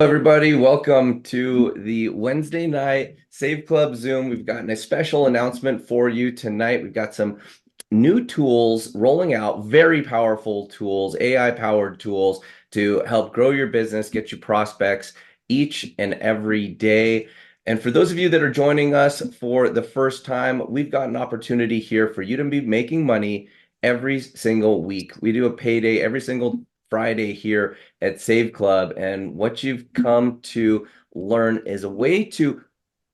Everybody, welcome to the Wednesday night Save Club Zoom. We've got a special announcement for you tonight. We've got some new tools rolling out, very powerful tools, AI-powered tools to help grow your business, get you prospects each and every day. And for those of you that are joining us for the first time, we've got an opportunity here for you to be making money every single week. We do a payday every single Friday here at Save Club, and what you've come to learn is a way to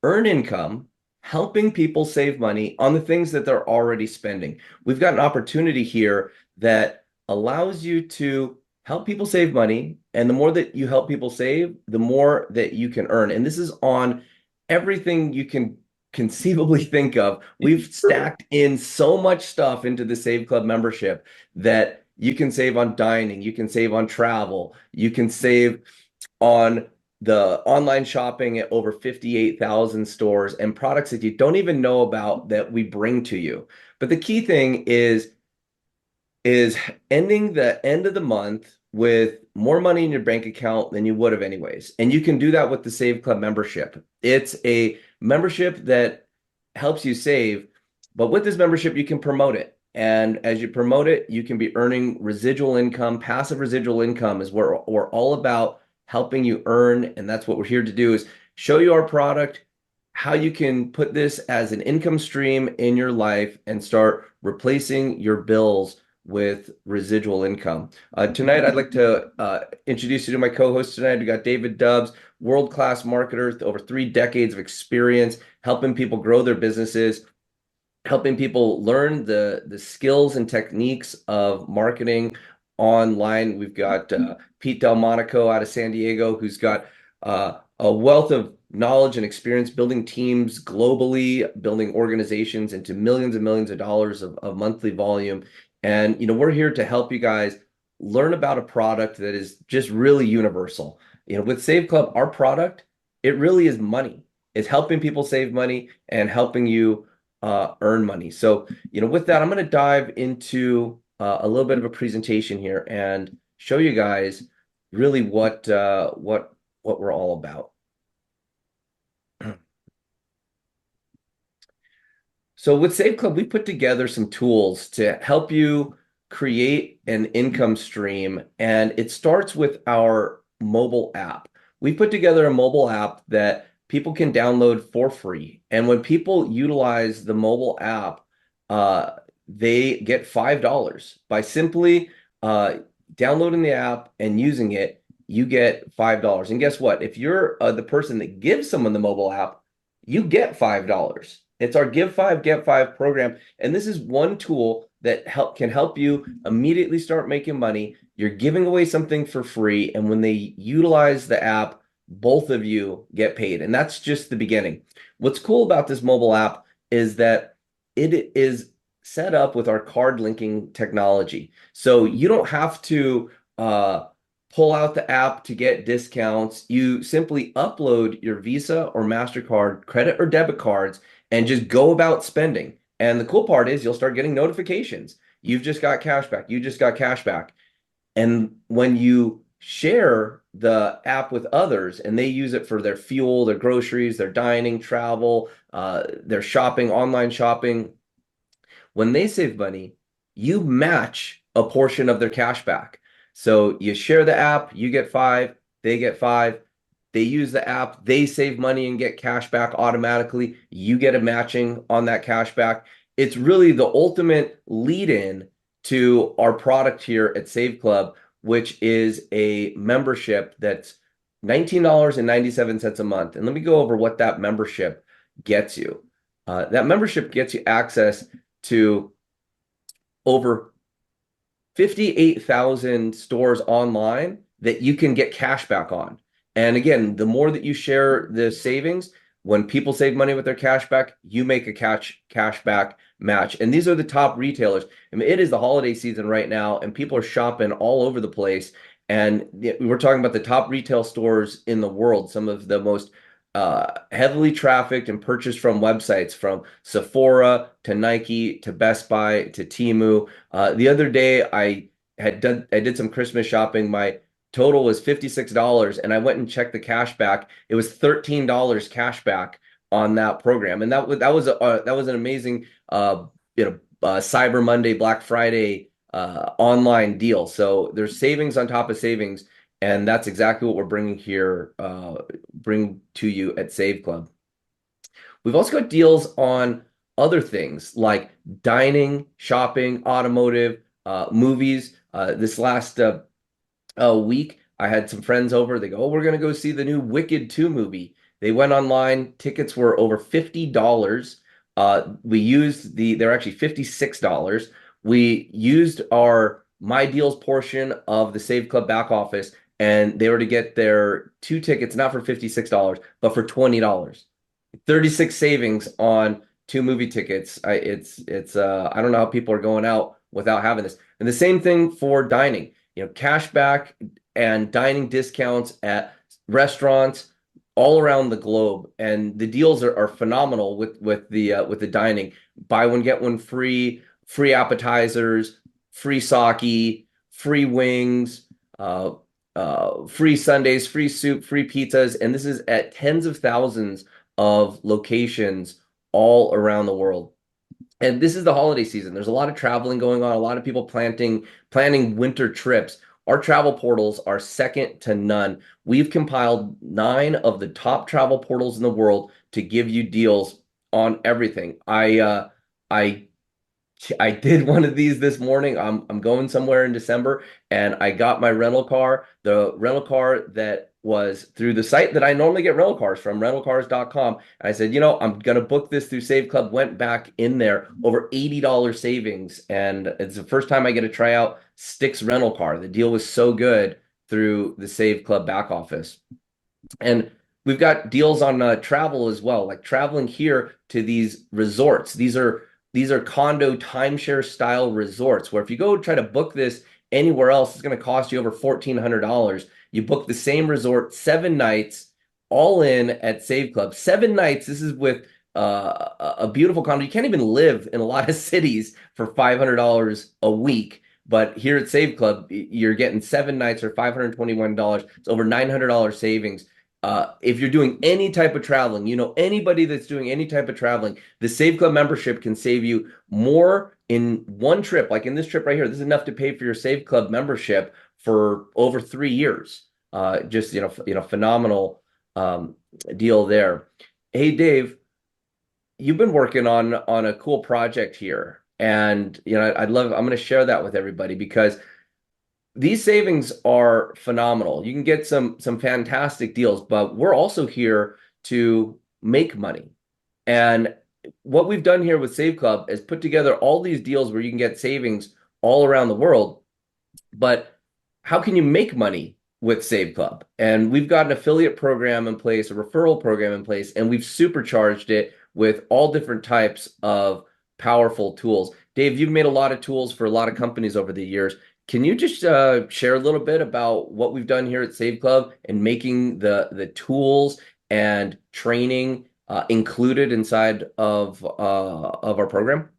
earn income, helping people save money on the things that they're already spending. We've got an opportunity here that allows you to help people save money, and the more that you help people save, the more that you can earn. And this is on everything you can conceivably think of. We've stacked in so much stuff into the Save Club membership that you can save on dining, you can save on travel, you can save on the online shopping at over 58,000 stores and products that you don't even know about that we bring to you. But the key thing is ending the end of the month with more money in your bank account than you would have anyways. And you can do that with the Save Club membership. It's a membership that helps you save, but with this membership, you can promote it. And as you promote it, you can be earning residual income. Passive residual income is what we're all about, helping you earn. And that's what we're here to do, is show you our product, how you can put this as an income stream in your life and start replacing your bills with residual income. Tonight, I'd like to introduce you to my co-host tonight. We got David Dubbs, world-class marketer with over 3 decades of experience, helping people grow their businesses, helping people learn the skills and techniques of marketing online. We've got Pete Delmonico out of San Diego, who's got a wealth of knowledge and experience building teams globally, building organizations into millions and millions of dollars of monthly volume. And we're here to help you guys learn about a product that is just really universal. With Save Club, our product, it really is money. It's helping people save money and helping you earn money. So, with that, I'm going to dive into a little bit of a presentation here and show you guys really what we're all about. So with Save Club, we put together some tools to help you create an income stream, and it starts with our mobile app. We put together a mobile app that people can download for free, and when people utilize the mobile app, they get $5 by simply downloading the app and using it. You get $5, and guess what? If you're the person that gives someone the mobile app, you get $5. It's our Give 5, Get 5 program. And this is one tool that can help you immediately start making money. You're giving away something for free. And when they utilize the app, both of you get paid. And that's just the beginning. What's cool about this mobile app is that it is set up with our card linking technology. So you don't have to pull out the app to get discounts. You simply upload your Visa or MasterCard, credit or debit cards, and just go about spending. And the cool part is you'll start getting notifications. You've just got cash back. You just got cash back. And when you share the app with others and they use it for their fuel, their groceries, their dining, travel, their shopping, online shopping, when they save money, you match a portion of their cash back. So you share the app, you get 5, they get 5. They use the app, they save money and get cash back automatically. You get a matching on that cash back. It's really the ultimate lead-in to our product here at Save Club, which is a membership that's $19.97 a month. And let me go over what that membership gets you. That membership gets you access to over 58,000 stores online that you can get cash back on. And again, the more that you share the savings, when people save money with their cash back, you make a cash back match. And these are the top retailers. I mean, it is the holiday season right now, and people are shopping all over the place. And we're talking about the top retail stores in the world, some of the most heavily trafficked and purchased from websites, from Sephora to Nike to Best Buy to Temu. The other day, I did some Christmas shopping. My total was $56, and I went and checked the cash back. It was $13 cash back on that program, and that was an amazing Cyber Monday, Black Friday online deal. So there's savings on top of savings, and that's exactly what we're bringing here, bring to you at Save Club. We've also got deals on other things like dining, shopping, automotive, movies. This last week, I had some friends over. They go, "Oh, we're going to go see the new Wicked 2 movie." They went online. Tickets were over $50. They're actually $56. We used our My Deals portion of the Save Club back office, and they were to get their two tickets, not for $56, but for $20. 36 savings on two movie tickets. I don't know how people are going out without having this. And the same thing for dining, cash back and dining discounts at restaurants all around the globe. And the deals are phenomenal with the dining. Buy one, get one free, free appetizers, free sake, free wings, free sundaes, free soup, free pizzas. And this is at tens of thousands of locations all around the world. And this is the holiday season. There's a lot of traveling going on, a lot of people planning winter trips. Our travel portals are second to none. We've compiled 9 of the top travel portals in the world to give you deals on everything. I did one of these this morning. I'm going somewhere in December, and I got my rental car, the rental car that was through the site that I normally get rental cars from, rentalcars.com. And I said, I'm going to book this through Save Club. Went back in there, over $80 savings. And it's the first time I get to try out Stick's rental car. The deal was so good through the Save Club back office. And we've got deals on travel as well, like traveling here to these resorts. These are condo timeshare style resorts where if you go try to book this anywhere else, it's going to cost you over $1,400. You book the same resort 7 nights, all in at Save Club. 7 nights. This is with a beautiful condo. You can't even live in a lot of cities for $500 a week. But here at Save Club, you're getting 7 nights for $521. It's over $900 savings. If you're doing any type of traveling, anybody that's doing any type of traveling, the Save Club membership can save you more in one trip. Like in this trip right here, this is enough to pay for your Save Club membership for over 3 years. Just phenomenal deal there. Hey Dave, you've been working on a cool project here, and I'm going to share that with everybody because these savings are phenomenal. You can get some fantastic deals, but we're also here to make money. And what we've done here with Save Club is put together all these deals where you can get savings all around the world. But how can you make money with Save Club? And we've got an affiliate program in place, a referral program in place, and we've supercharged it with all different types of powerful tools. Dave, you've made a lot of tools for a lot of companies over the years. Can you just share a little bit about what we've done here at Save Club and making the tools and training included inside of our program?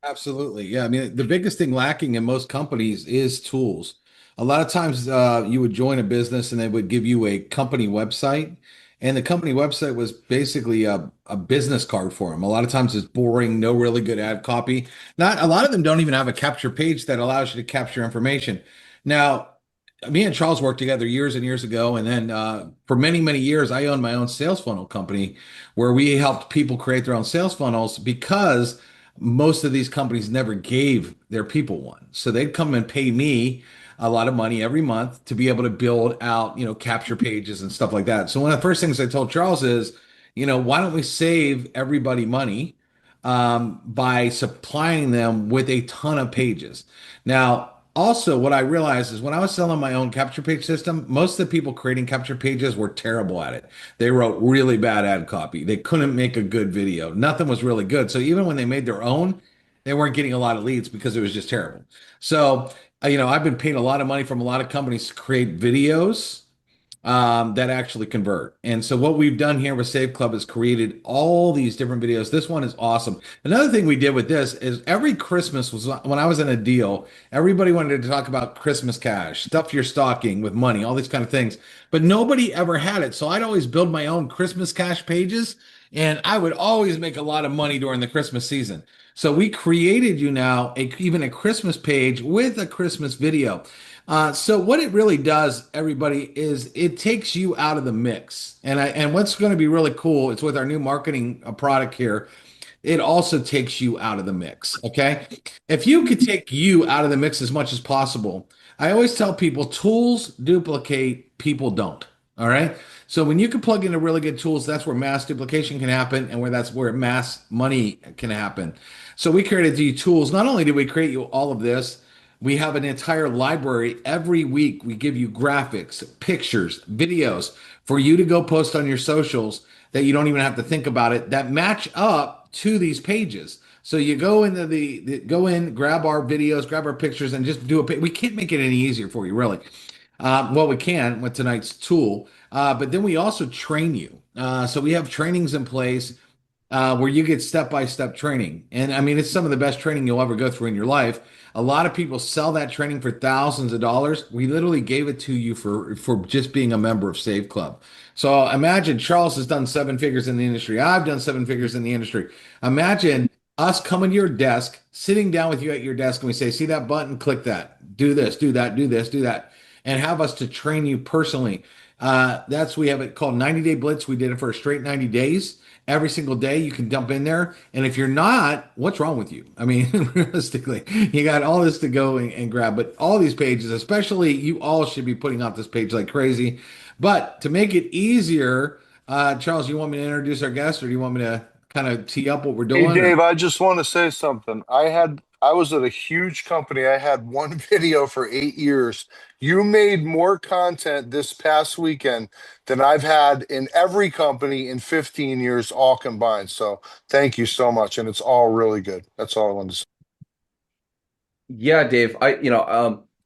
Absolutely. Yeah. I mean, the biggest thing lacking in most companies is tools. A lot of times you would join a business and they would give you a company website. And the company website was basically a business card for them. A lot of times it's boring, no really good ad copy. Not a lot of them don't even have a capture page that allows you to capture information. Now, me and Charles worked together years and years ago. And then for many, many years, I owned my own sales funnel company where we helped people create their own sales funnels because most of these companies never gave their people one. So they'd come and pay me a lot of money every month to be able to build out, capture pages and stuff like that. So one of the first things I told Charles is, why don't we save everybody money by supplying them with a ton of pages? Now, also, what I realized is when I was selling my own capture page system, most of the people creating capture pages were terrible at it. They wrote really bad ad copy. They couldn't make a good video. Nothing was really good. So even when they made their own, they weren't getting a lot of leads because it was just terrible. So, I've been paid a lot of money from a lot of companies to create videos that actually convert. And so what we've done here with Save Club is created all these different videos. This one is awesome. Another thing we did with this is every Christmas was when I was in a deal, everybody wanted to talk about Christmas cash, stuff your stocking with money, all these kind of things. But nobody ever had it. So I'd always build my own Christmas cash pages, and I would always make a lot of money during the Christmas season. So we created you now even a Christmas page with a Christmas video. So what it really does, everybody, is it takes you out of the mix. And what's going to be really cool, it's with our new marketing product here. It also takes you out of the mix. Okay. If you could take you out of the mix as much as possible, I always tell people tools duplicate, people don't. All right. So when you can plug into really good tools, that's where mass duplication can happen and that's where mass money can happen. So we created the tools. Not only did we create you all of this, we have an entire library. Every week, we give you graphics, pictures, videos for you to go post on your socials that you don't even have to think about it that match up to these pages. So you go into go in, grab our videos, grab our pictures, and just do we can't make it any easier for you, really. Well, we can with tonight's tool, but then we also train you. So we have trainings in place where you get step-by-step training. And I mean, it's some of the best training you'll ever go through in your life. A lot of people sell that training for thousands of dollars. We literally gave it to you for just being a member of Save Club. So imagine Charles has done seven figures in the industry. I've done seven figures in the industry. Imagine us coming to your desk, sitting down with you at your desk, and we say, see that button, click that, do this, do that, do this, do that, and have us to train you personally. We have it called 90-Day Blitz. We did it for a straight 90 days. Every single day you can dump in there. And if you're not, what's wrong with you? I mean, realistically, you got all this to go and grab. But all these pages, especially you all should be putting out this page like crazy. But to make it easier, Charles, you want me to introduce our guest, or do you want me to kind of tee up what we're Hey doing? Dave, I just want to say something. I was at a huge company. I had one video for 8 years. You made more content this past weekend than I've had in every company in 15 years, all combined. So thank you so much. And it's all really good. That's all I wanted to say. Yeah, Dave,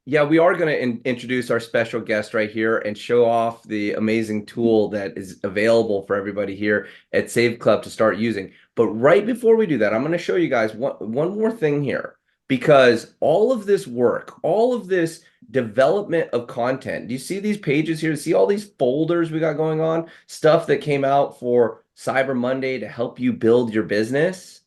yeah, we are going to introduce our special guest right here and show off the amazing tool that is available for everybody here at Save Club to start using. But right before we do that, I'm going to show you guys one more thing here, because all of this work, all of this development of content, do you see these pages here? See all these folders we got going on, stuff that came out for Cyber Monday to help you build your business?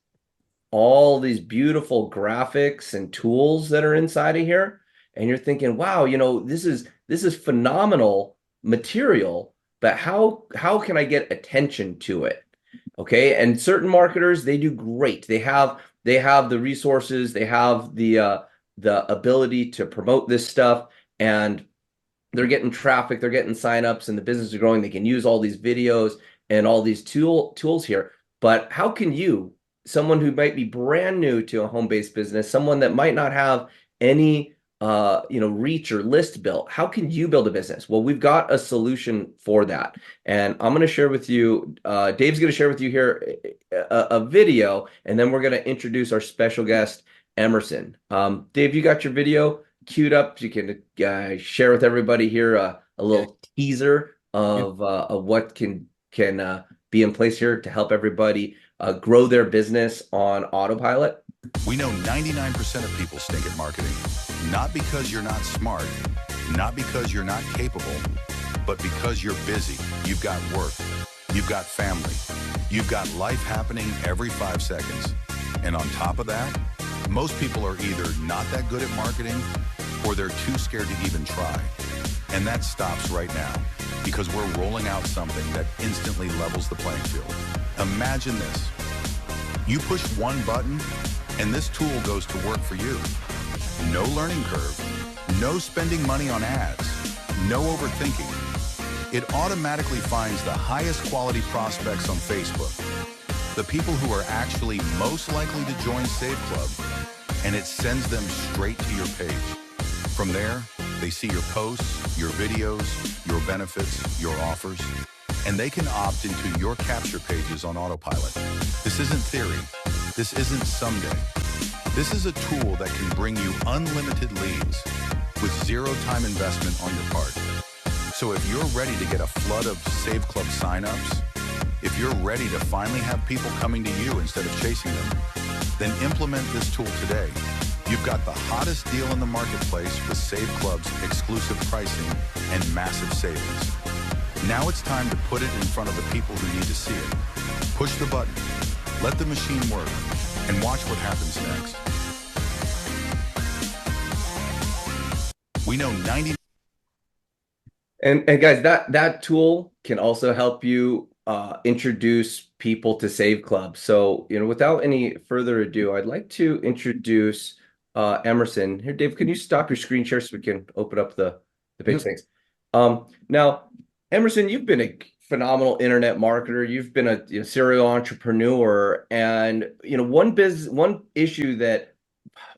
All these beautiful graphics and tools that are inside of here, and you're thinking, wow, this is phenomenal material, but how can I get attention to it? Okay. And certain marketers, they do great. They have the resources, they have the ability to promote this stuff, and they're getting traffic, they're getting signups, and the business is growing. They can use all these videos and all these tools here. But how can you, someone who might be brand new to a home-based business, someone that might not have any reach or list built, how can you build a business? Well, we've got a solution for that. And I'm going to share with you, Dave's going to share with you here a video, and then we're going to introduce our special guest, Emerson. Dave, you got your video queued up? You can share with everybody here a little teaser of what can be in place here to help everybody grow their business on autopilot. We know 99% of people stink at marketing, not because you're not smart, not because you're not capable, but because you're busy. You've got work, you've got family, you've got life happening every 5 seconds. And on top of that, most people are either not that good at marketing or they're too scared to even try. And that stops right now because we're rolling out something that instantly levels the playing field. Imagine this. You push one button and this tool goes to work for you. No learning curve, no spending money on ads, no overthinking. It automatically finds the highest quality prospects on Facebook, the people who are actually most likely to join Save Club, and it sends them straight to your page. From there, they see your posts, your videos, your benefits, your offers, and they can opt into your capture pages on autopilot. This isn't theory. This isn't someday. This is a tool that can bring you unlimited leads with zero time investment on your part. So if you're ready to get a flood of Save Club signups, if you're ready to finally have people coming to you instead of chasing them, then implement this tool today. You've got the hottest deal in the marketplace with Save Club's exclusive pricing and massive savings. Now it's time to put it in front of the people who need to see it. Push the button, let the machine work, and watch what happens next. We know 90. And guys, that tool can also help you introduce people to Save Club. So, without any further ado, I'd like to introduce Emerson. Here, Dave, can you stop your screen share so we can open up the page? Thanks. Now, Emerson, you've been a phenomenal internet marketer. You've been a serial entrepreneur, and one issue that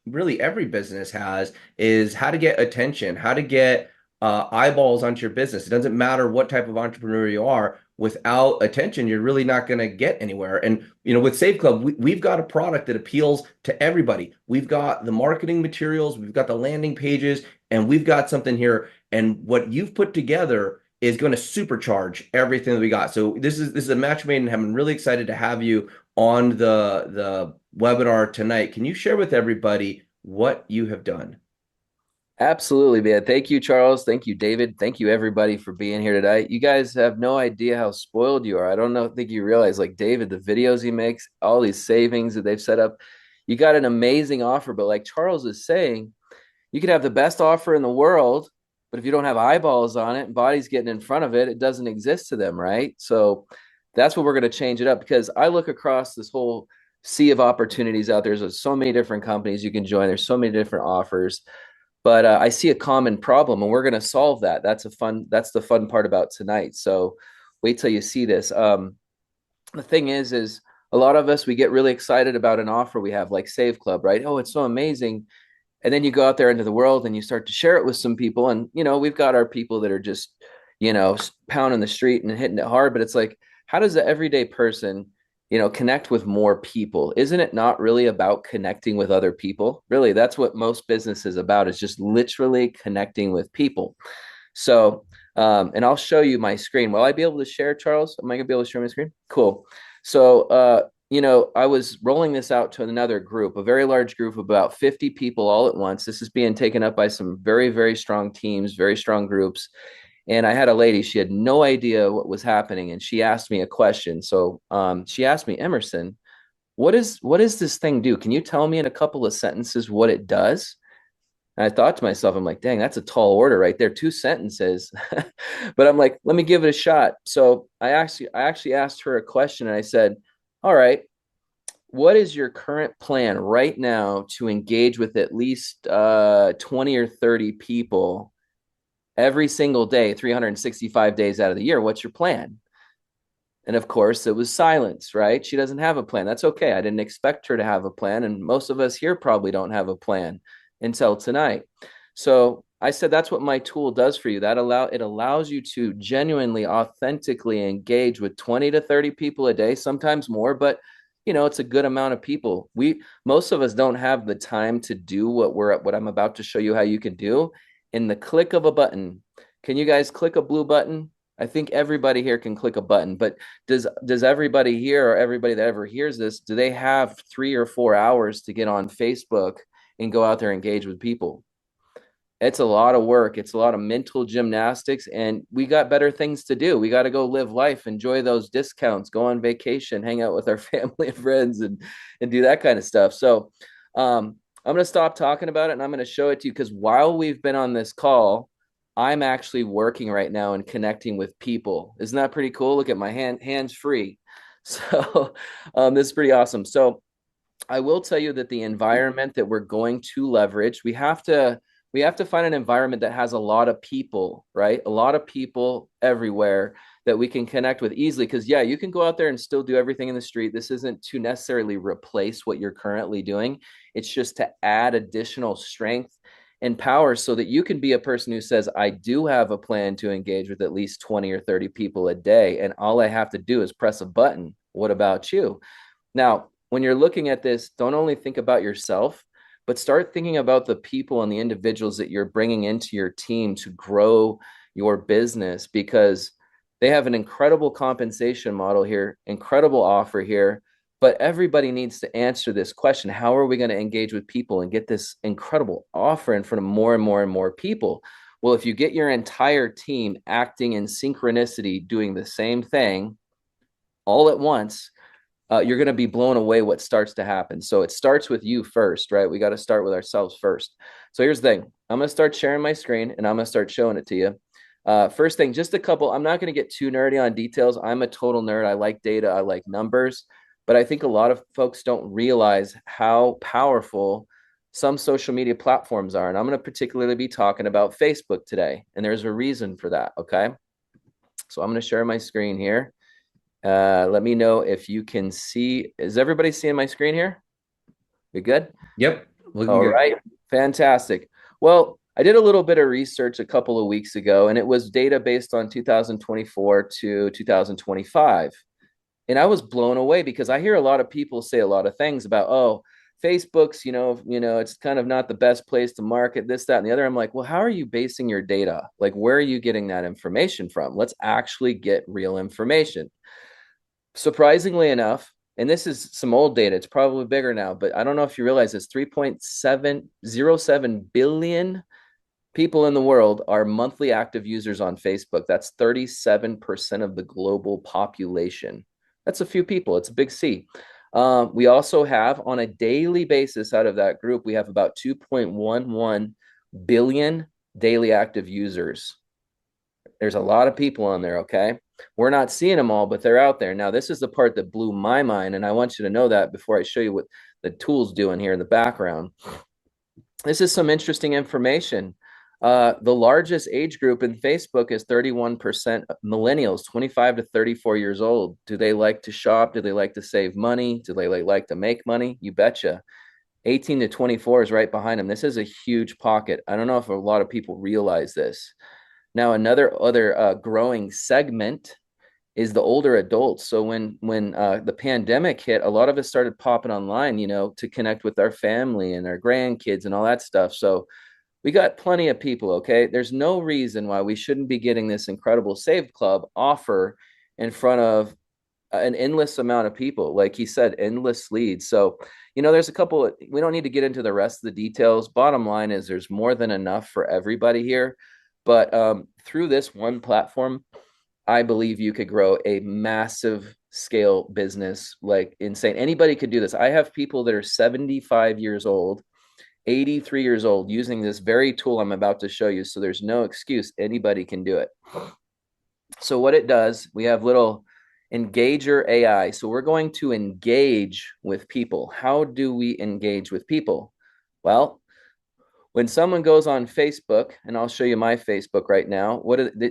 really every business has is how to get attention, how to get eyeballs onto your business. It doesn't matter what type of entrepreneur you are. Without attention, you're really not going to get anywhere. And with Save Club, we've got a product that appeals to everybody. We've got the marketing materials, we've got the landing pages, and we've got something here. And what you've put together is going to supercharge everything that we got. So this is a match made in heaven. I'm really excited to have you on the webinar tonight. Can you share with everybody what you have done? Absolutely, man. Thank you, Charles. Thank you, David. Thank you, everybody, for being here today. You guys have no idea how spoiled you are. I don't think you realize, like David, the videos he makes, all these savings that they've set up. You got an amazing offer, but like Charles is saying, you could have the best offer in the world, but if you don't have eyeballs on it and bodies getting in front of it, it doesn't exist to them, right? So that's what we're going to change it up, because I look across this whole sea of opportunities out there. There's so many different companies you can join. There's so many different offers. But I see a common problem, and we're going to solve that. That's the fun part about tonight. So wait till you see this. The thing is a lot of us, we get really excited about an offer we have, like Save Club, right? Oh, it's so amazing. And then you go out there into the world and you start to share it with some people. And, we've got our people that are just, pounding the street and hitting it hard. But it's like, how does the everyday person connect with more people? Isn't it not really about connecting with other people? Really, that's what most business is about, is just literally connecting with people. So, and I'll show you my screen. Will I be able to share, Charles? Am I gonna be able to share my screen? Cool. So, I was rolling this out to another group, a very large group of about 50 people all at once. This is being taken up by some very, very strong teams, very strong groups. And I had a lady, she had no idea what was happening. And she asked me a question. So she asked me, Emerson, what does this thing do? Can you tell me in a couple of sentences what it does? And I thought to myself, I'm like, dang, that's a tall order right there. 2 sentences. But I'm like, let me give it a shot. So I actually asked her a question, and I said, all right, what is your current plan right now to engage with at least 20 or 30 people every single day, 365 days out of the year? What's your plan? And of course, it was silence, right? She doesn't have a plan. That's okay. I didn't expect her to have a plan. And most of us here probably don't have a plan until tonight. So I said, that's what my tool does for you. It allows you to genuinely, authentically engage with 20 to 30 people a day, sometimes more, but it's a good amount of people. Most of us don't have the time to do what I'm about to show you how you can do in the click of a button. Can you guys click a blue button? I think everybody here can click a button, but does everybody here, or everybody that ever hears this, do they have 3 or 4 hours to get on Facebook and go out there and engage with people? It's a lot of work. It's a lot of mental gymnastics, and we got better things to do. We got to go live life, enjoy those discounts, go on vacation, hang out with our family and friends, and do that kind of stuff. So I'm going to stop talking about it, and I'm going to show it to you, because while we've been on this call, I'm actually working right now and connecting with people. Isn't that pretty cool? Look at my hands free. So this is pretty awesome. So I will tell you that the environment that we're going to leverage, we have to find an environment that has a lot of people, right? A lot of people everywhere that we can connect with easily. Because yeah, you can go out there and still do everything in the street. This isn't to necessarily replace what you're currently doing. It's just to add additional strength and power so that you can be a person who says, I do have a plan to engage with at least 20 or 30 people a day, and all I have to do is press a button. What about you? Now, when you're looking at this, don't only think about yourself, but start thinking about the people and the individuals that you're bringing into your team to grow your business, because they have an incredible compensation model here, incredible offer here, but everybody needs to answer this question. How are we going to engage with people and get this incredible offer in front of more and more and more people? Well, if you get your entire team acting in synchronicity, doing the same thing all at once, you're going to be blown away what starts to happen. So it starts with you first, right? We got to start with ourselves first. So here's the thing. I'm going to start sharing my screen and I'm going to start showing it to you. First thing, just a couple, I'm not going to get too nerdy on details. I'm a total nerd. I like data. I like numbers, but I think a lot of folks don't realize how powerful some social media platforms are. And I'm going to particularly be talking about Facebook today. And there's a reason for that. Okay. So I'm going to share my screen here. Let me know if you can see. Is everybody seeing my screen here? We good? Yep. Looking All good. right. Fantastic. Well, I did a little bit of research a couple of weeks ago, and it was data based on 2024 to 2025. And I was blown away because I hear a lot of people say a lot of things about, oh, Facebook's, it's kind of not the best place to market this, that, and the other. I'm like, well, how are you basing your data? Like, where are you getting that information from? Let's actually get real information. Surprisingly enough, and this is some old data, it's probably bigger now, but I don't know if you realize this, 3.707 billion people in the world are monthly active users on Facebook. That's 37% of the global population. That's a few people. It's a big C. We also have, on a daily basis, out of that group, we have about 2.11 billion daily active users. There's a lot of people on there, okay? We're not seeing them all, but they're out there. Now, this is the part that blew my mind, and I want you to know that before I show you what the tool's doing here in the background. This is some interesting information. The largest age group in Facebook is 31% millennials, 25 to 34 years old. Do they like to shop? Do they like to save money? Do they like to make money? You betcha. 18 to 24 is right behind them. This is a huge pocket. I don't know if a lot of people realize this. Now, other growing segment is the older adults. So when the pandemic hit, a lot of us started popping online, to connect with our family and our grandkids and all that stuff. So we got plenty of people, okay? There's no reason why we shouldn't be getting this incredible Save Club offer in front of an endless amount of people. Like he said, endless leads. So, there's a couple, we don't need to get into the rest of the details. Bottom line is there's more than enough for everybody here. But through this one platform, I believe you could grow a massive scale business like insane. Anybody could do this. I have people that are 75 years old, 83 years old using this very tool I'm about to show you. So there's no excuse. Anybody can do it. So what it does, we have little Engager AI. So we're going to engage with people. How do we engage with people? Well, when someone goes on Facebook, and I'll show you my Facebook right now,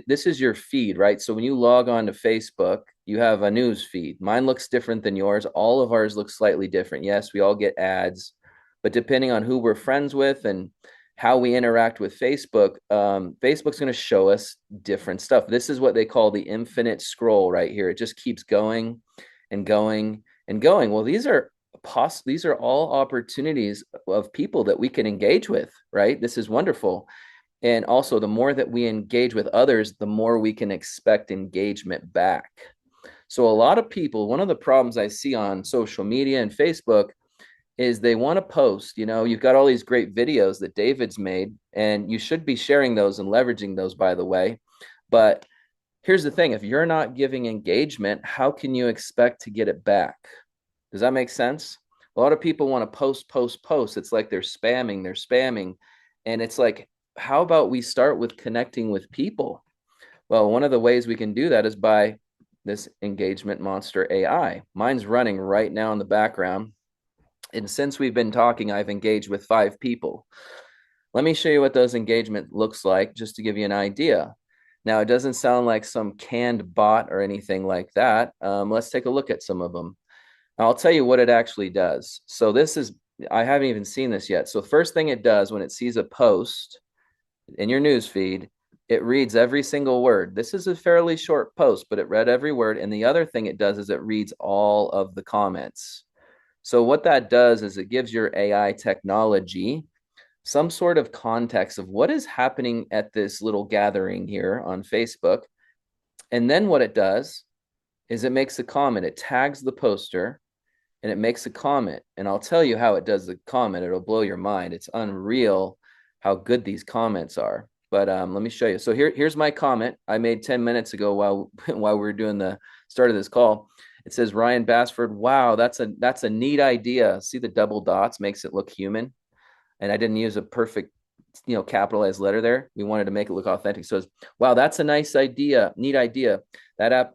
this is your feed, right? So when you log on to Facebook, you have a news feed. Mine looks different than yours. All of ours look slightly different. Yes, we all get ads, but depending on who we're friends with and how we interact with Facebook, Facebook's going to show us different stuff. This is what they call the infinite scroll right here. It just keeps going and going and going. Well, these are all opportunities of people that we can engage with, right? This is wonderful. And also, the more that we engage with others, the more we can expect engagement back. So a lot of people, one of the problems I see on social media and Facebook is they want to post, you've got all these great videos that David's made, and you should be sharing those and leveraging those, by the way. But here's the thing, if you're not giving engagement, how can you expect to get it back? Does that make sense? A lot of people want to post. It's like they're spamming. And it's like, how about we start with connecting with people? Well, one of the ways we can do that is by this engagement monster AI. Mine's running right now in the background. And since we've been talking, I've engaged with 5 people. Let me show you what those engagement looks like, just to give you an idea. Now, it doesn't sound like some canned bot or anything like that. Let's take a look at some of them. I'll tell you what it actually does. So I haven't even seen this yet. So first thing it does when it sees a post in your news feed, it reads every single word. This is a fairly short post, but it read every word. And the other thing it does is it reads all of the comments. So what that does is it gives your AI technology some sort of context of what is happening at this little gathering here on Facebook. And then what it does is it makes a comment. It tags the poster and it makes a comment. And I'll tell you how it does the comment. It'll blow your mind. It's unreal how good these comments are. But let me show you. So here's my comment I made 10 minutes ago while we were doing the start of this call. It says, Ryan Bassford, wow, that's a neat idea. See the double dots makes it look human. And I didn't use a perfect, capitalized letter there. We wanted to make it look authentic. So it's, wow, that's a nice idea, neat idea. The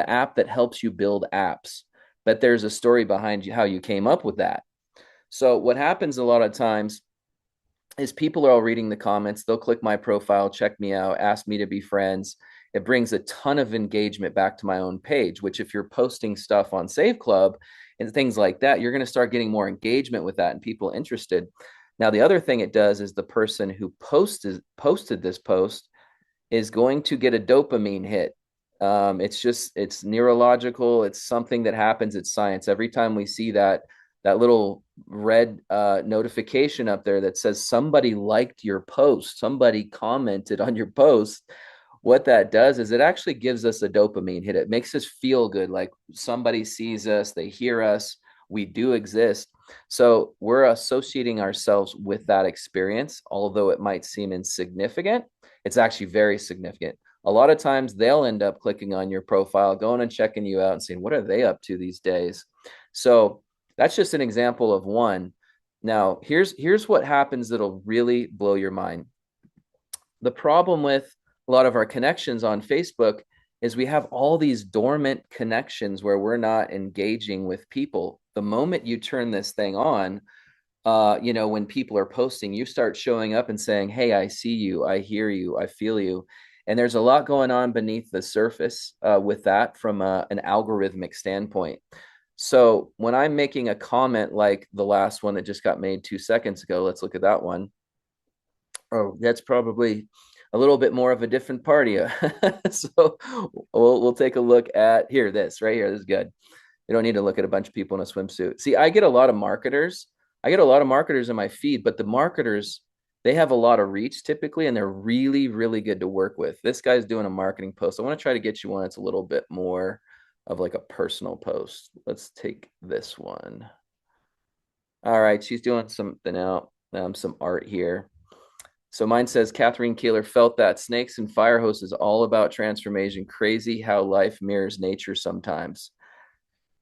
app that helps you build apps. But there's a story behind you, how you came up with that. So what happens a lot of times is people are all reading the comments. They'll click my profile, check me out, ask me to be friends. It brings a ton of engagement back to my own page, which if you're posting stuff on Save Club and things like that, you're going to start getting more engagement with that and people interested. Now, the other thing it does is the person who posted this post is going to get a dopamine hit. It's neurological. It's something that happens. It's science. Every time we see that little red notification up there that says somebody liked your post, somebody commented on your post, what that does is it actually gives us a dopamine hit. It makes us feel good, like somebody sees us, they hear us, we do exist. So we're associating ourselves with that experience, although it might seem insignificant. It's actually very significant. A lot of times they'll end up clicking on your profile, going and checking you out and saying, what are they up to these days? So that's just an example of one. Now, here's what happens that'll really blow your mind. The problem with a lot of our connections on Facebook is we have all these dormant connections where we're not engaging with people. The moment you turn this thing on, when people are posting, you start showing up and saying, hey, I see you, I hear you, I feel you. And there's a lot going on beneath the surface with that from an algorithmic standpoint. So when I'm making a comment like the last one that just got made 2 seconds ago, let's look at that one. Oh, that's probably a little bit more of a different party. So we'll take a look at this right here. This is good. You don't need to look at a bunch of people in a swimsuit. See, I get a lot of marketers. I get a lot of marketers in my feed, but the marketers, they have a lot of reach typically, and they're really, really good to work with. This guy's doing a marketing post. I want to try to get you one that's a little bit more of like a personal post. Let's take this one. All right, she's doing something out, some art here. So mine says, Catherine Keeler felt that snakes and fire hose is all about transformation. Crazy how life mirrors nature sometimes.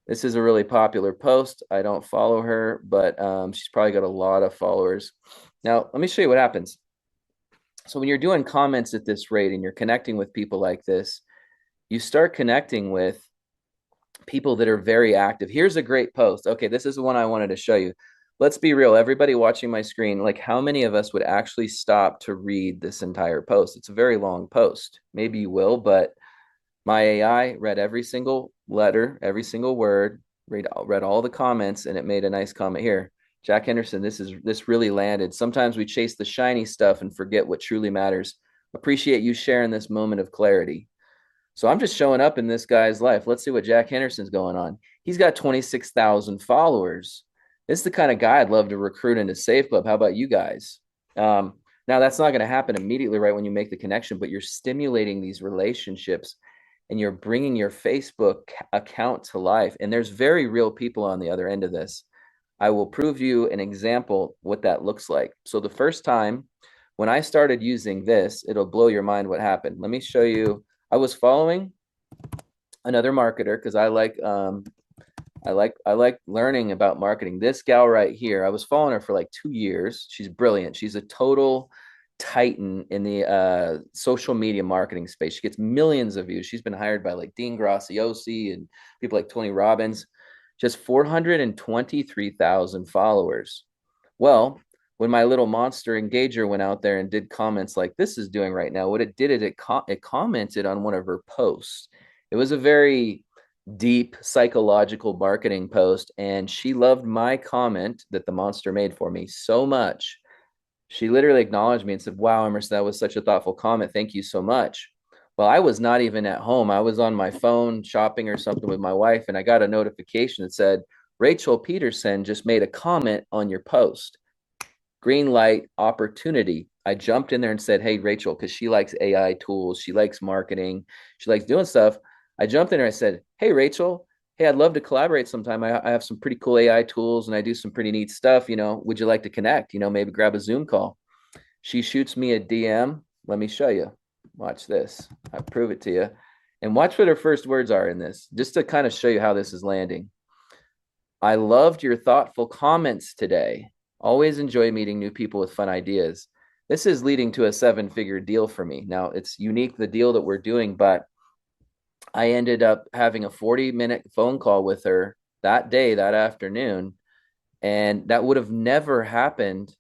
This is a really popular post. I don't follow her, but she's probably got a lot of followers. Now, let me show you what happens. So when you're doing comments at this rate and you're connecting with people like this, you start connecting with people that are very active. Here's a great post. Okay, this is the one I wanted to show you. Let's be real. Everybody watching my screen, like how many of us would actually stop to read this entire post? It's a very long post. Maybe you will, but my AI read every single letter, every single word, read all the comments, and it made a nice comment here. Jack Henderson, this really landed. Sometimes we chase the shiny stuff and forget what truly matters. Appreciate you sharing this moment of clarity. So I'm just showing up in this guy's life. Let's see what Jack Henderson's going on. He's got 26,000 followers. This is the kind of guy I'd love to recruit into Safe Club. How about you guys? Now, that's not going to happen immediately right when you make the connection, but you're stimulating these relationships and you're bringing your Facebook account to life. And there's very real people on the other end of this. I will prove you an example what that looks like. So the first time when I started using this, it'll blow your mind what happened. Let me show you. I was following another marketer because I like learning about marketing. This gal right here, I was following her for like 2 years. She's brilliant. She's a total titan in the social media marketing space. She gets millions of views. She's been hired by like Dean Graciosi and people like Tony Robbins. Just 423,000 followers. Well, when my little monster engager went out there and did comments like this is doing right now, what it did is it commented on one of her posts. It was a very deep psychological marketing post, and she loved my comment that the monster made for me so much. She literally acknowledged me and said, wow, Emerson, that was such a thoughtful comment. Thank you so much. Well, I was not even at home. I was on my phone shopping or something with my wife, and I got a notification that said, Rachel Peterson just made a comment on your post. green light, opportunity. I jumped in there and said, hey, Rachel, because she likes AI tools, she likes marketing, she likes doing stuff. I jumped in there. I said, hey, Rachel, hey, I'd love to collaborate sometime. I have some pretty cool AI tools and I do some pretty neat stuff. Would you like to connect? Maybe grab a Zoom call. She shoots me a DM. Let me show you. Watch this. I prove it to you. And watch what her first words are in this, just to kind of show you how this is landing. I loved your thoughtful comments today. Always enjoy meeting new people with fun ideas. This is leading to a 7-figure deal for me. Now, it's unique, the deal that we're doing, but I ended up having a 40-minute phone call with her that day, that afternoon. And that would have never happened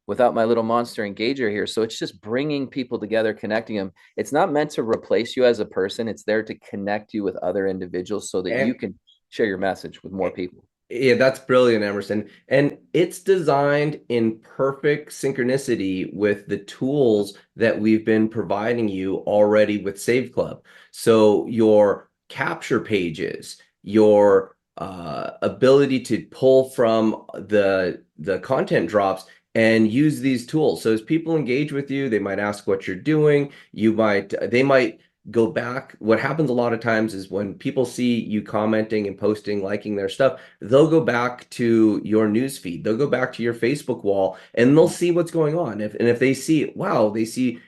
without my little monster engager here. So it's just bringing people together, connecting them. It's not meant to replace you as a person. It's there to connect you with other individuals so that you can share your message with more people. Yeah, that's brilliant, Emerson. And it's designed in perfect synchronicity with the tools that we've been providing you already with Save Club. So your capture pages, your ability to pull from the content drops and use these tools. So as people engage with you, they might ask what you're doing. They might go back. What happens a lot of times is when people see you commenting and posting, liking their stuff, they'll go back to your news feed. They'll go back to your Facebook wall and they'll see what's going on. If they see, wow, they see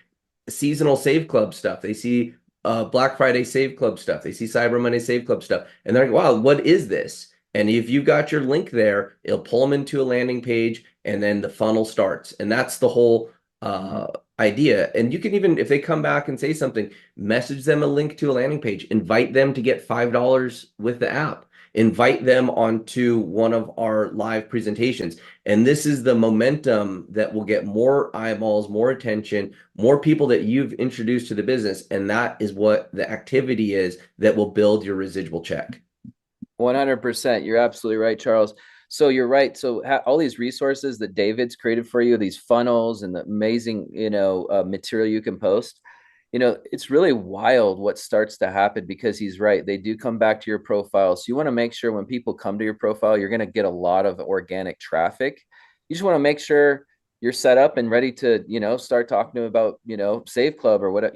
seasonal Save Club stuff. They see Black Friday Save Club stuff. They see Cyber Monday Save Club stuff. And they're like, wow, what is this? And if you got your link there, it'll pull them into a landing page and then the funnel starts. And that's the whole idea. And you can even, if they come back and say something, message them a link to a landing page, invite them to get $5 with the app, invite them onto one of our live presentations. And this is the momentum that will get more eyeballs, more attention, more people that you've introduced to the business. And that is what the activity is that will build your residual check. 100%. You're absolutely right, Charles. So you're right. So all these resources that David's created for you, these funnels and the amazing, material you can post, it's really wild what starts to happen because he's right. They do come back to your profile. So you want to make sure when people come to your profile, you're going to get a lot of organic traffic. You just want to make sure you're set up and ready to, start talking to them about, Save Club or what,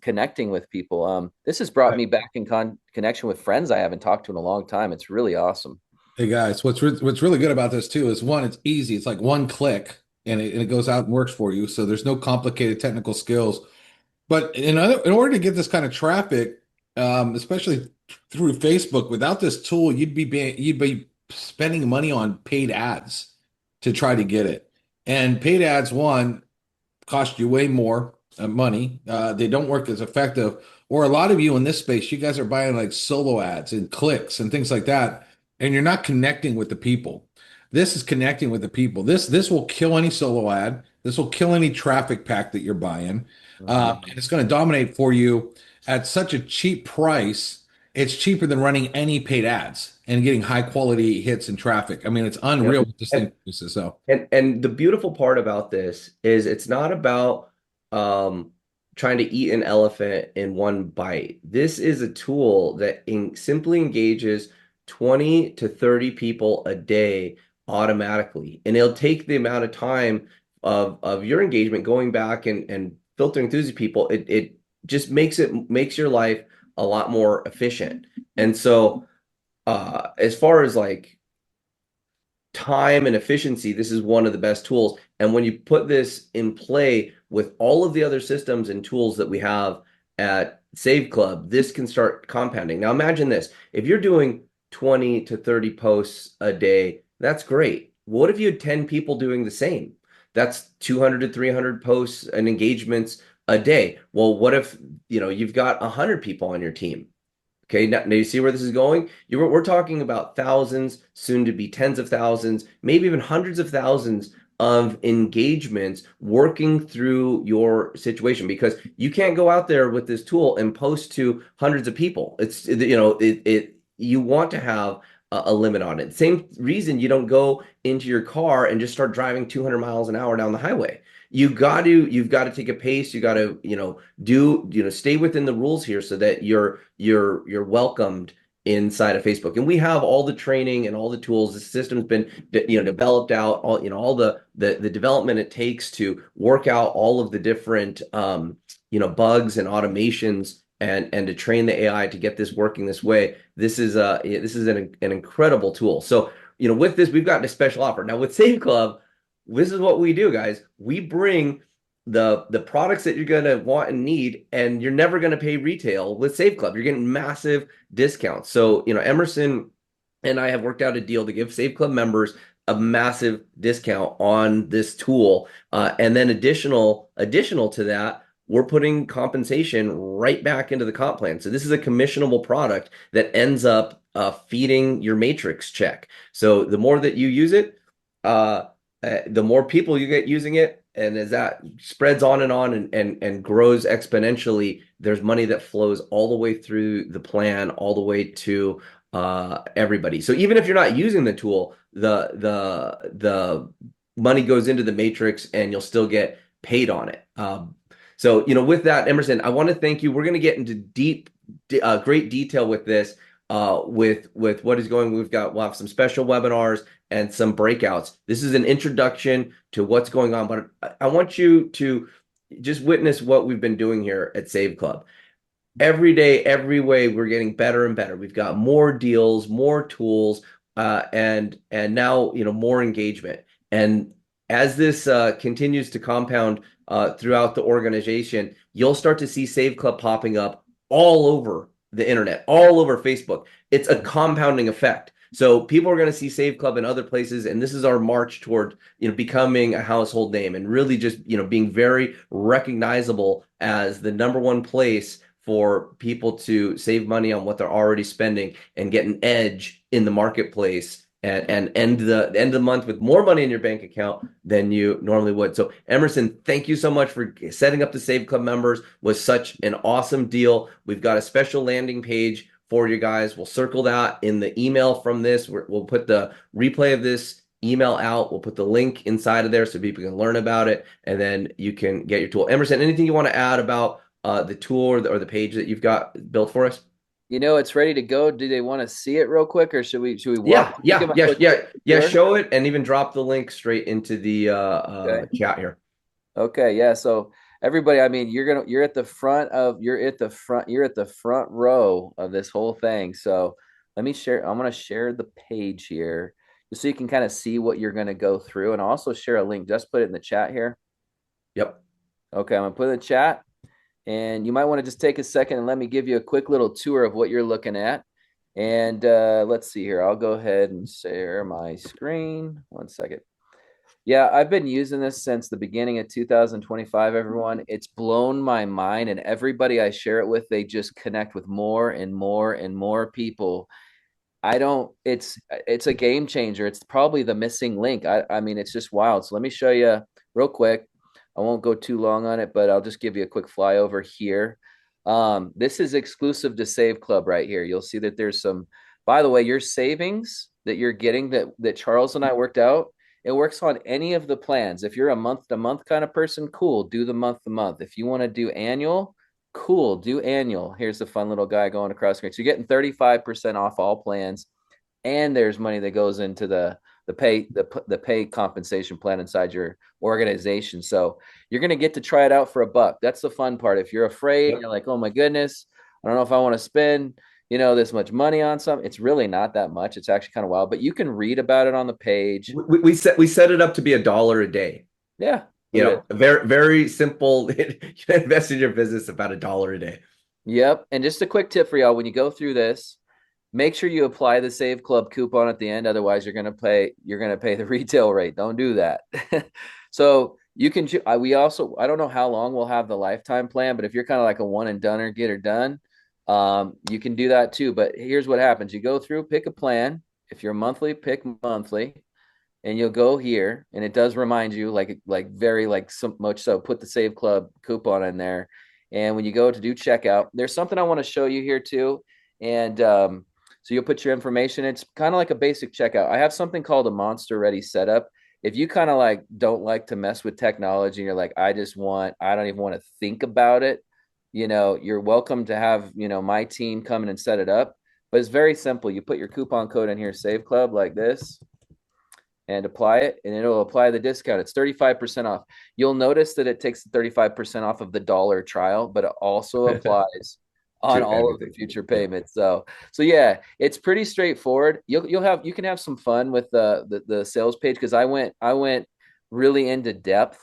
connecting with people. This has brought me back in connection with friends I haven't talked to in a long time. It's really awesome. Hey guys, what's really good about this too is one, it's easy. It's like one click and it goes out and works for you. So there's no complicated technical skills. But in order to get this kind of traffic, especially through Facebook, without this tool, you'd be spending money on paid ads to try to get it. And paid ads, one, cost you way more money. They don't work as effective. Or a lot of you in this space, you guys are buying like solo ads and clicks and things like that, and you're not connecting with the people. This is connecting with the people. This will kill any solo ad. This will kill any traffic pack that you're buying. And it's going to dominate for you at such a cheap price. It's cheaper than running any paid ads and getting high quality hits and traffic. I mean, it's unreal what this thing produces. So, and the beautiful part about this is it's not about trying to eat an elephant in one bite. This is a tool that simply engages 20 to 30 people a day automatically. And it'll take the amount of time of your engagement going back and filtering through these people. It just makes your life a lot more efficient. And so as far as like time and efficiency, this is one of the best tools. And when you put this in play with all of the other systems and tools that we have at Save Club, this can start compounding. Now imagine this, if you're doing 20 to 30 posts a day, that's great. What if you had 10 people doing the same? That's 200 to 300 posts and engagements a day. Well, what if, you've got 100 people on your team? Okay, now you see where this is going? We're talking about thousands, soon to be tens of thousands, maybe even hundreds of thousands of engagements working through your situation, because you can't go out there with this tool and post to hundreds of people. You want to have a limit on it. Same reason you don't go into your car and just start driving 200 miles an hour down the highway. You've got to take a pace. You got to, stay within the rules here so that you're welcomed inside of Facebook. And we have all the training and all the tools. The system's been developed out, all the development it takes to work out all of the different bugs and automations and to train the AI to get this working this way. This is an incredible tool. So, with this, we've gotten a special offer. Now with Save Club, this is what we do, guys. We bring the products that you're going to want and need, and you're never going to pay retail with Save Club. You're getting massive discounts. So, Emerson and I have worked out a deal to give Save Club members a massive discount on this tool. And then additional to that, we're putting compensation right back into the comp plan. So this is a commissionable product that ends up feeding your matrix check. So the more that you use it, the more people you get using it. And as that spreads on and grows exponentially, there's money that flows all the way through the plan, all the way to everybody. So even if you're not using the tool, the money goes into the matrix and you'll still get paid on it. So, with that, Emerson, I want to thank you. We're going to get into great detail with this, with what is going. We'll have some special webinars and some breakouts. This is an introduction to what's going on, but I want you to just witness what we've been doing here at Save Club. Every day, every way, we're getting better and better. We've got more deals, more tools, and now more engagement. And as this continues to compound throughout the organization, you'll start to see Save Club popping up all over the internet, all over Facebook. It's a compounding effect. So people are going to see Save Club in other places, and this is our march toward becoming a household name and really just being very recognizable as the number one place for people to save money on what they're already spending and get an edge in the marketplace and end the month with more money in your bank account than you normally would. So Emerson, thank you so much for setting up the Save Club members with such an awesome deal. We've got a special landing page for you guys. We'll circle that in the email from this. We'll put the replay of this email out. We'll put the link inside of there so people can learn about it, and then you can get your tool. Emerson, anything you want to add about the tool or the page that you've got built for us? It's ready to go. Do they want to see it real quick, or should we walk? Yeah. Show it and even drop the link straight into the chat here. Okay. Yeah. So everybody, you're at the front row of this whole thing. So let me share. I'm going to share the page here so you can kind of see what you're going to go through, and also share a link. Just put it in the chat here. Yep. Okay. I'm going to put it in the chat. And you might want to just take a second and let me give you a quick little tour of what you're looking at. And let's see here. I'll go ahead and share my screen. 1 second. Yeah, I've been using this since the beginning of 2025, everyone. It's blown my mind. And everybody I share it with, they just connect with more and more and more people. It's a game changer. It's probably the missing link. It's just wild. So let me show you real quick. I won't go too long on it, but I'll just give you a quick flyover here. This is exclusive to Save Club right here. You'll see that there's some, by the way, your savings that you're getting that Charles and I worked out, it works on any of the plans. If you're a month-to-month kind of person, cool, do the month-to-month. If you want to do annual, cool, do annual. Here's the fun little guy going across screen. So you're getting 35% off all plans, and there's money that goes into the pay compensation plan inside your organization. So you're going to get to try it out for $1. That's the fun part. If you're afraid, You're like, oh my goodness, I don't know if I want to spend, this much money on something. It's really not that much. It's actually kind of wild, but you can read about it on the page. We set it up to be $1 a day. Yeah. A very, very simple, invest in your business about $1 a day. Yep. And just a quick tip for y'all, when you go through this, make sure you apply the Save Club coupon at the end. Otherwise, you're going to pay the retail rate. Don't do that. So you can. I don't know how long we'll have the lifetime plan, but if you're kind of like a one and done or get her done, you can do that too. But here's what happens: you go through, pick a plan. If you're monthly, pick monthly, and you'll go here, and it does remind you, so much so, put the Save Club coupon in there. And when you go to do checkout, there's something I want to show you here too, and so you'll put your information. It's kind of like a basic checkout. I have something called a monster ready setup. If you kind of don't like to mess with technology and you're like, I don't even want to think about it, you're welcome to have, my team come in and set it up. But it's very simple. You put your coupon code in here, Save Club, like this, and apply it, and it'll apply the discount. It's 35% off. You'll notice that it takes 35% off of the dollar trial, but it also applies on To all of the everything. future Yeah. payments. So yeah, it's pretty straightforward. You can have some fun with the sales page, because I went really into depth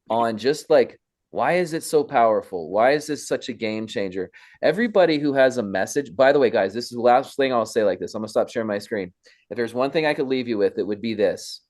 on just like, why is it so powerful? Why is this such a game changer? Everybody who has a message, by the way, guys, this is the last thing I'll say like this. I'm gonna stop sharing my screen. If there's one thing I could leave you with, it would be this.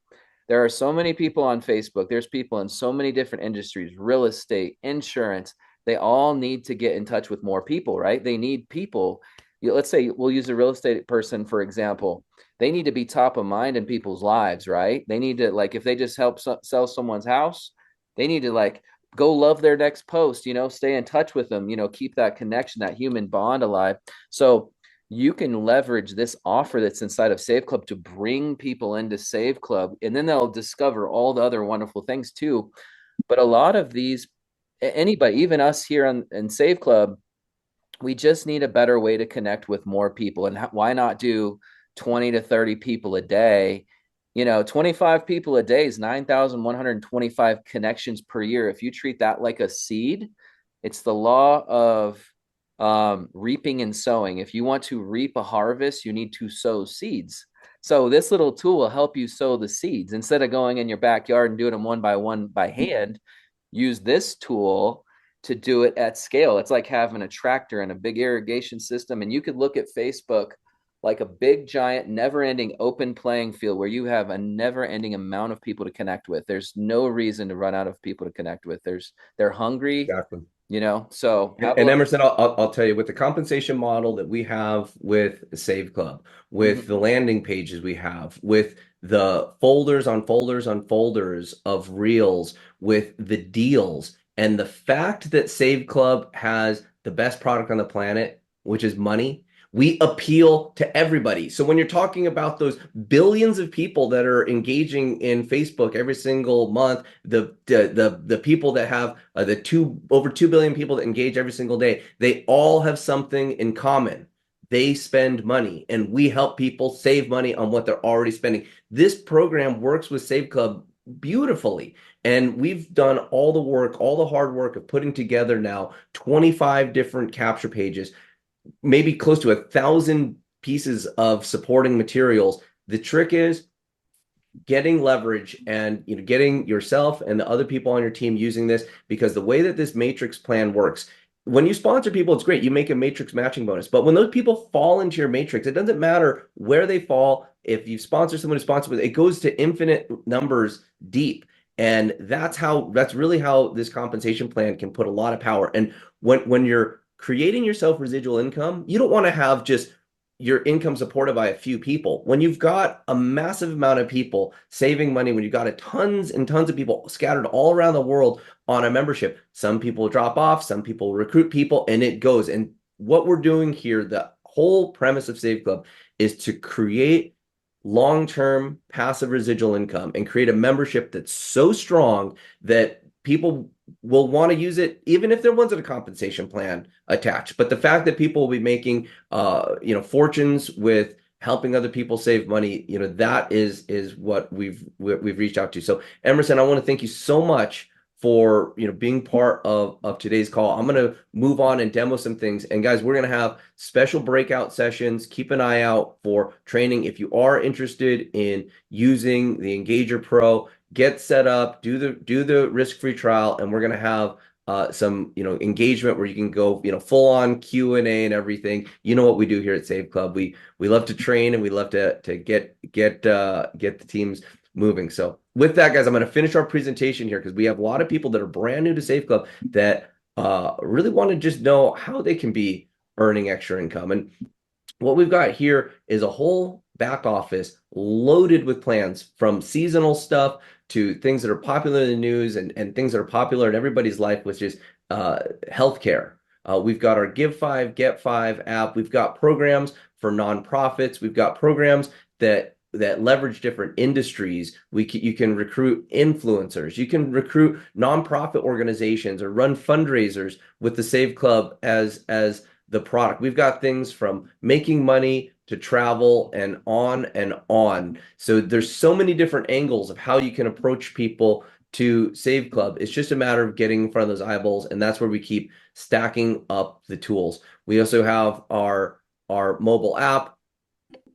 There are so many people on Facebook. There's people in so many different industries, real estate, insurance. They all need to get in touch with more people, right? They need people. Let's say we'll use a real estate person, for example. They need to be top of mind in people's lives, right? They need to, like, if they just help sell someone's house, they need to like go love their next post, stay in touch with them, keep that connection, that human bond alive. So you can leverage this offer that's inside of Save Club to bring people into Save Club, and then they'll discover all the other wonderful things too. But a lot of these, anybody, even us here in Save Club, we just need a better way to connect with more people. And why not do 20 to 30 people a day? 25 people a day is 9,125 connections per year. If you treat that like a seed, it's the law of reaping and sowing. If you want to reap a harvest, you need to sow seeds. So this little tool will help you sow the seeds. Instead of going in your backyard and doing them one by hand, use this tool to do it at scale. It's like having a tractor and a big irrigation system. And you could look at Facebook like a big, giant, never-ending open playing field where you have a never-ending amount of people to connect with. There's no reason to run out of people to connect with. They're hungry, Exactly. so have a And little. Emerson, I'll tell you, with the compensation model that we have with Save Club, with the landing pages we have, with the folders on folders on folders of reels, with the deals, and the fact that Save Club has the best product on the planet, which is money, we appeal to everybody. So when you're talking about those billions of people that are engaging in Facebook every single month, the people that have over 2 billion people that engage every single day, they all have something in common. They spend money, and we help people save money on what they're already spending. This program works with Save Club beautifully. And we've done all the work, all the hard work of putting together now 25 different capture pages, maybe close to 1,000 pieces of supporting materials. The trick is getting leverage and getting yourself and the other people on your team using this, because the way that this matrix plan works, when you sponsor people, it's great. You make a matrix matching bonus. But when those people fall into your matrix, it doesn't matter where they fall. If you sponsor someone who sponsors with, it goes to infinite numbers deep. And that's really how this compensation plan can put a lot of power. And when you're creating yourself residual income, you don't want to have just your income supported by a few people. When you've got a massive amount of people saving money, when you've got tons and tons of people scattered all around the world on a membership, some people drop off, some people recruit people, and it goes. And what we're doing here, the whole premise of Save Club, is to create long-term passive residual income and create a membership that's so strong that people will want to use it, even if there wasn't a compensation plan attached. But the fact that people will be making, fortunes with helping other people save money, that is what we've reached out to. So Emerson, I want to thank you so much for being part of today's call. I'm going to move on and demo some things. And guys, we're going to have special breakout sessions. Keep an eye out for training. If you are interested in using the Engager Pro, get set up, do the risk-free trial, and we're going to have some engagement where you can go full on Q&A and everything. You know what we do here at Save Club. We love to train, and we love to get the teams moving. So with that, guys, I'm going to finish our presentation here, because we have a lot of people that are brand new to Save Club that really want to just know how they can be earning extra income. And what we've got here is a whole back office loaded with plans, from seasonal stuff to things that are popular in the news and things that are popular in everybody's life, which is healthcare. We've got our Give 5, Get 5 app. We've got programs for nonprofits. We've got programs that leverage different industries. You can recruit influencers. You can recruit nonprofit organizations or run fundraisers with the Save Club as the product. We've got things from making money to travel and on and on. So there's so many different angles of how you can approach people to Save Club. It's just a matter of getting in front of those eyeballs, and that's where we keep stacking up the tools. We also have our mobile app.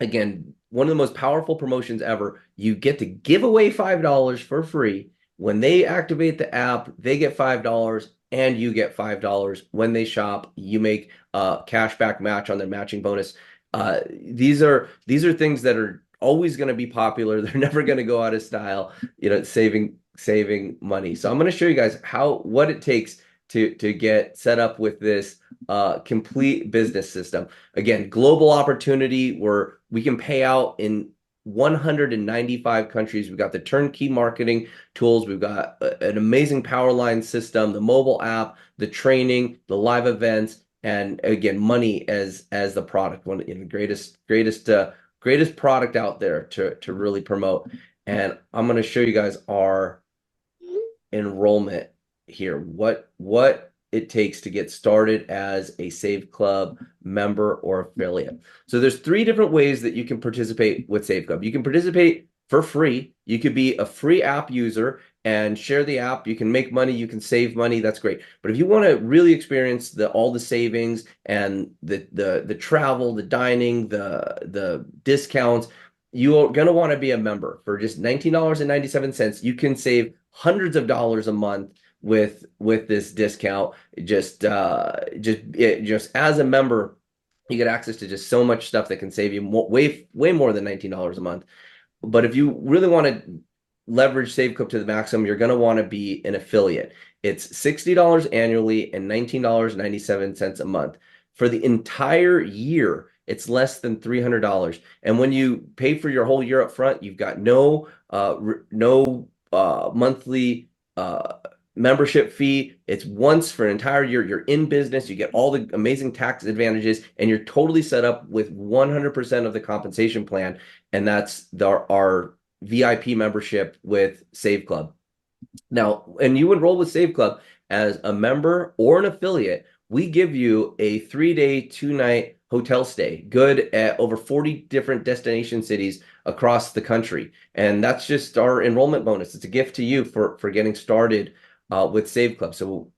Again, one of the most powerful promotions ever. You get to give away $5 for free. When they activate the app, they get $5 and you get $5 when they shop. You make a cashback match on their matching bonus. These are things that are always going to be popular. They're never going to go out of style, saving money. So I'm going to show you guys what it takes to get set up with this complete business system. Again, global opportunity where we can pay out in 195 countries. We've got the turnkey marketing tools. We've got an amazing power line system, the mobile app, the training, the live events, and again, money as the product. One of the greatest product out there to really promote. And I'm going to show you guys our enrollment here. What it takes to get started as a Save Club member or affiliate. So there's 3 different ways that you can participate with Save Club. You can participate for free. You could be a free app user and share the app. You can make money, you can save money. That's great. But if you want to really experience all the savings and the travel, the dining, the discounts, you're going to want to be a member. For just $19.97, you can save hundreds of dollars a month with this discount. Just as a member, you get access to just so much stuff that can save you way more than $19 a month. But if you really want to leverage Save Club to the maximum, you're going to want to be an affiliate. It's $60 annually and $19.97 a month. For the entire year, it's less than $300. And when you pay for your whole year up front, you've got no monthly membership fee. It's once for an entire year. You're in business. You get all the amazing tax advantages, and you're totally set up with 100% of the compensation plan. And that's our VIP membership with Save Club. Now, and you enroll with Save Club as a member or an affiliate, we give you a 3-day, 2-night hotel stay, good at over 40 different destination cities across the country. And that's just our enrollment bonus. It's a gift to you for getting started with Save Club. So,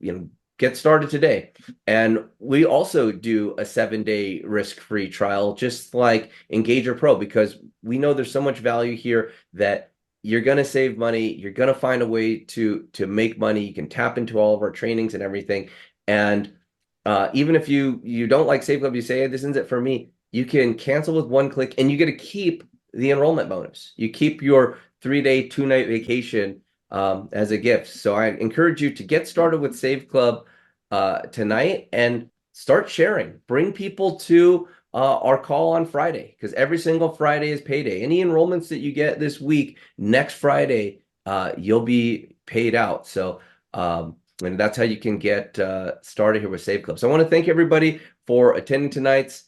get started today. And we also do a 7-day risk-free trial, just like Engager Pro, because we know there's so much value here that you're going to save money. You're going to find a way to make money. You can tap into all of our trainings and everything. And even if you don't like Save Club, you say, hey, this isn't it for me, you can cancel with one click and you get to keep the enrollment bonus. You keep your 3-day, 2-night vacation as a gift. So I encourage you to get started with Save Club tonight and start sharing. Bring people to our call on Friday, because every single Friday is payday. Any enrollments that you get this week, next Friday, you'll be paid out. So and that's how you can get started here with Save Club. So I want to thank everybody for attending tonight's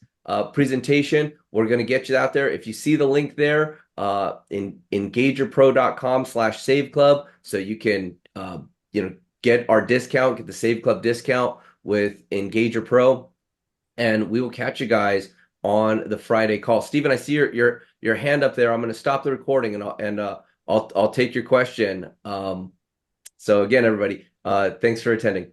presentation. We're going to get you out there. If you see the link there, in engagerpro.com/Save Club, so you can get our discount, get the Save Club discount with Engager Pro, and we will catch you guys on the Friday call. Steven, I see your hand up there. I'm going to stop the recording and I'll take your question. So again, everybody, thanks for attending.